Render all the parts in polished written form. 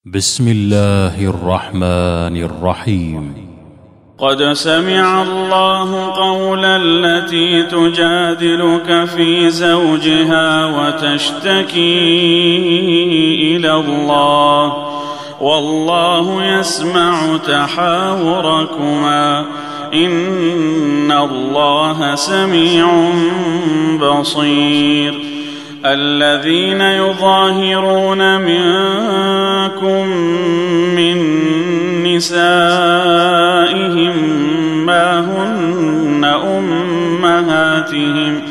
بسم الله الرحمن الرحيم. قد سمع الله قول التي تجادلك في زوجها وتشتكي إلى الله والله يسمع تحاوركما إن الله سميع بصير. الذين يظاهرون منكم من نسائهم ما هن أمهاتهم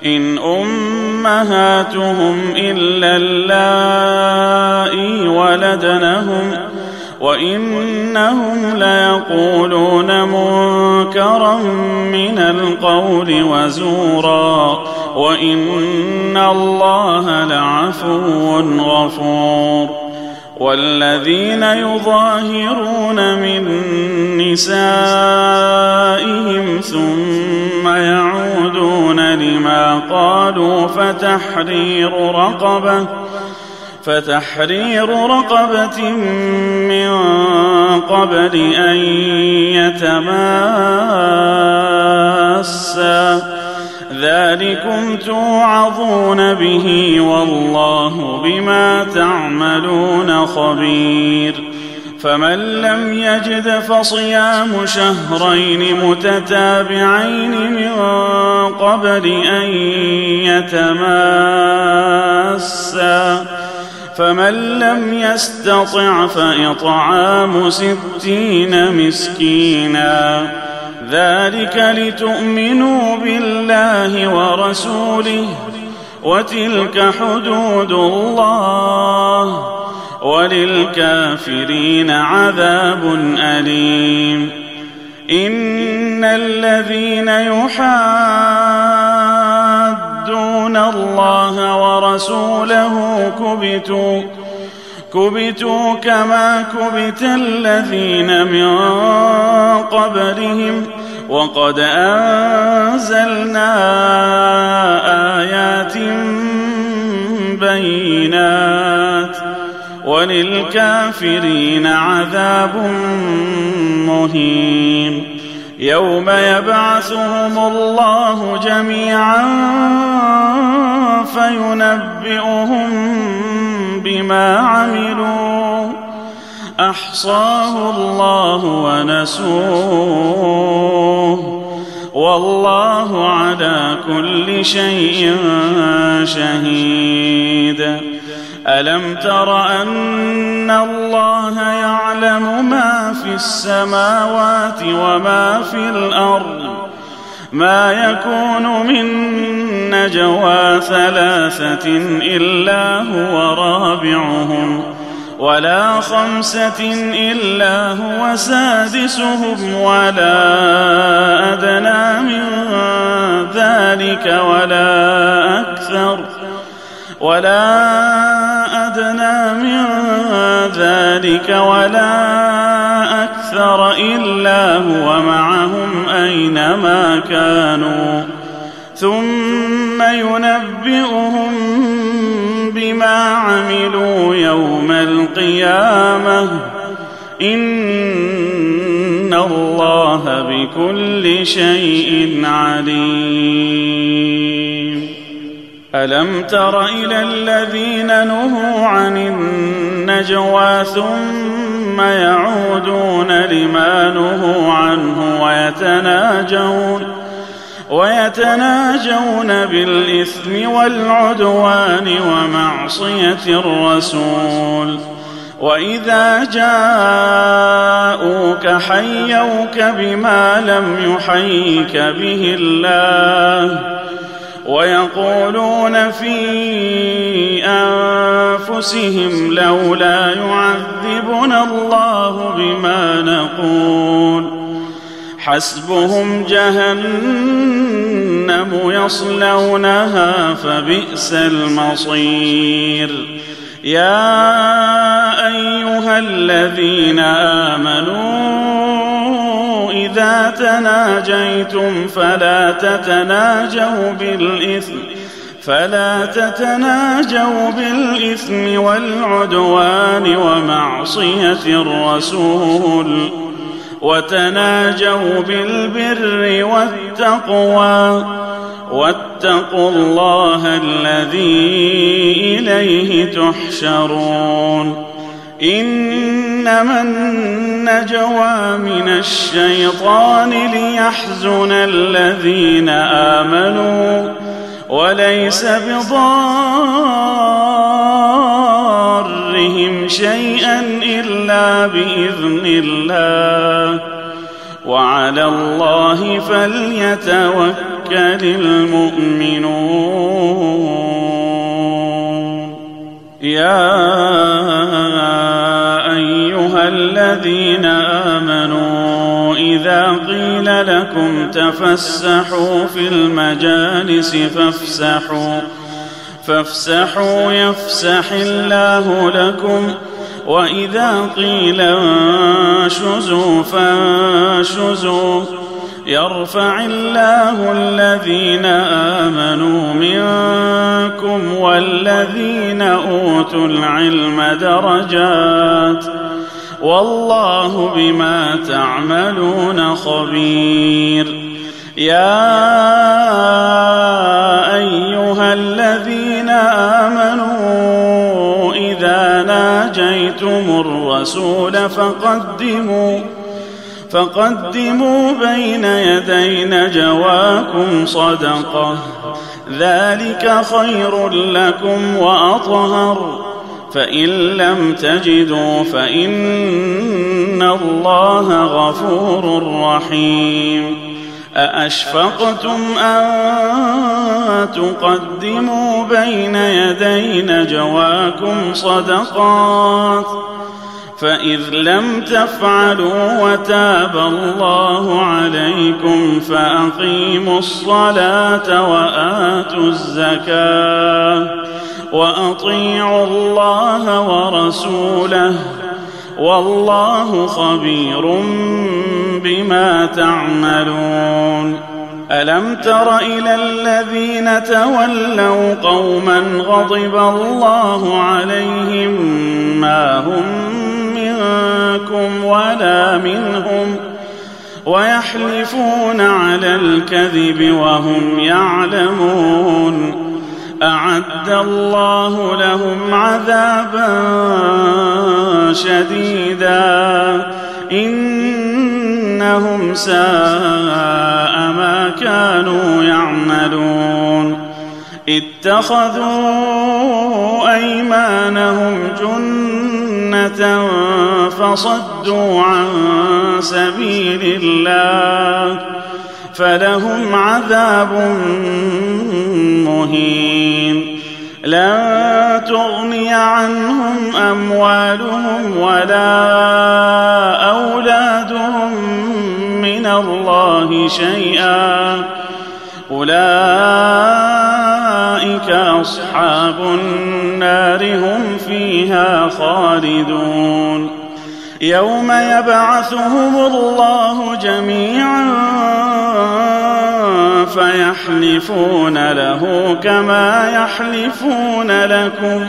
إن أمهاتهم إلا اللائي ولدنهم وإنهم ليقولون منكرا من القول وزورا وإن الله لعفو غفور. والذين يظاهرون من نسائهم ثم يعودون لما قالوا فتحرير رقبة من قبل أن يتماسا ذلكم توعظون به والله بما تعملون خبير. فمن لم يجد فصيام شهرين متتابعين من قبل أن يتماسا فمن لم يستطع فإطعام 60 مسكينا ذلك لتؤمنوا بالله ورسوله وتلك حدود الله وللكافرين عذاب أليم. إن الذين يحادون الله ورسوله كبتوا كما كبت الذين من قبلهم وقد أنزلنا آيات بينات وللكافرين عذاب مهين. يوم يبعثهم الله جميعا فينبئهم بما عملوا أحصاه الله ونسوه والله على كل شيء شهيد. ألم تر أن الله يعلم ما في السماوات وما في الأرض ما يكون من نجوى 3 إلا هو رابعهم ولا 5 إلا هو سادسهم ولا أدنى من ذلك ولا أكثر إلا هو معهم أينما كانوا ثم ينبئهم بما عملوا يوم القيامة إن الله بكل شيء عليم. ألم تر إلى الذين نهوا عن النجوى ثم يعودون لما نهوا عنه ويتناجون بالإثم والعدوان ومعصية الرسول وإذا جاءوك حيوك بما لم يحيك به الله ويقولون في أنفسهم لولا يعذبنا الله بما نقول حسبهم جهنم يصلونها فبئس المصير. يا أيها الذين آمنوا إذا تناجيتم فلا فلا تتناجوا بالإثم والعدوان ومعصية الرسول، وتناجوا بالبر والتقوى، واتقوا الله الذي إليه تحشرون. إنما النجوى من الشيطان ليحزن الذين آمنوا، وليس بضارهم شيئا إلا بإذن الله، وعلى الله فليتوكل المؤمنون. يا أيها الذين آمنوا إذا قيل لكم تفسحوا في المجالس فافسحوا يفسح الله لكم، وإذا قيل انشزوا فانشزوا يرفع الله الذين آمنوا منكم والذين أوتوا العلم درجات، والله بما تعملون خبير. يا أيها الذين آمنوا إذا ناجيتم الرسول فقدموا بين يدي نجواكم صدقة، ذلك خير لكم وأطهر، فإن لم تجدوا فإن الله غفور رحيم. أأشفقتم أن تقدموا بين يدي نجواكم صدقات، فإذ لم تفعلوا وتاب الله عليكم فأقيموا الصلاة وآتوا الزكاة وأطيعوا الله ورسوله، والله خبير بما تعملون. ألم تر إلى الذين تولوا قوما غضب الله عليهم ما هم منكم ولا منهم، ويحلفون على الكذب وهم يعلمون، أعد الله لهم عذابا شديدا إنهم ساء ما كانوا يعملون. اتخذوا أيمانهم جنة فصدوا عن سبيل الله فلهم عذاب مهين. لن تغني عنهم أموالهم ولا أولادهم من الله شيئا، أولئك أصحاب النار هم فيها خالدون. يوم يبعثهم الله جميعا فيحلفون له كما يحلفون لكم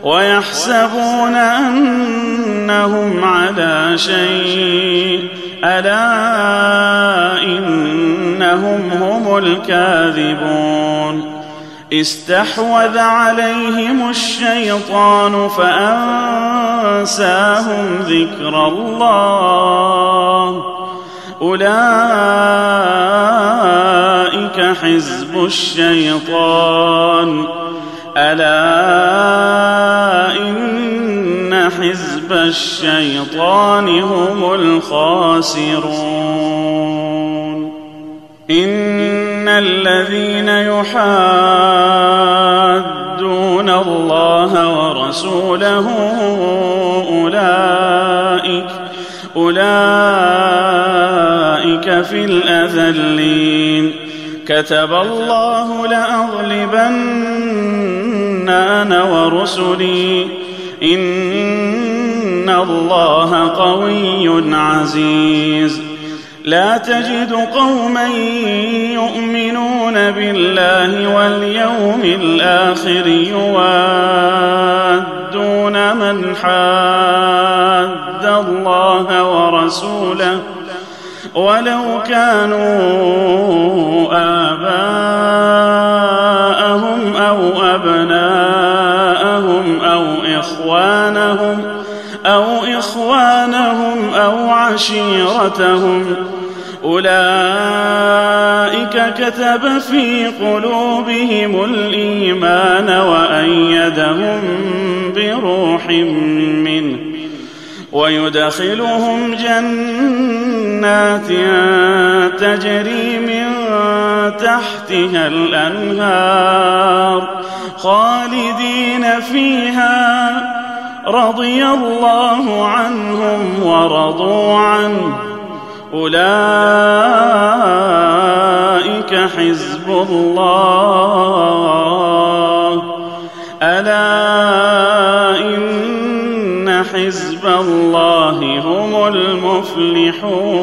ويحسبون أنهم على شيء، ألا إنهم هم الكاذبون. استحوذ عليهم الشيطان فأنساهم ذكر الله، أولئك حزب الشيطان، ألا إن حزب الشيطان هم الخاسرون. إن الذين يحادون الله ورسوله أولئك في الأذلين. كتب الله لأغلبن أنا ورسلي إن الله قوي عزيز. لا تجد قوما يؤمنون بالله واليوم الآخر يوادون من حاد الله ورسوله ولو كانوا آباءهم أو أبناءهم أو إخوانهم أو عشيرتهم أولئك كتب في قلوبهم الإيمان وأيدهم بروح منه ويدخلهم جنات تجري من تحتها الأنهار خالدين فيها رضي الله عنهم ورضوا عنه أولئك حزب الله ألا إن حزب الله هم المفلحون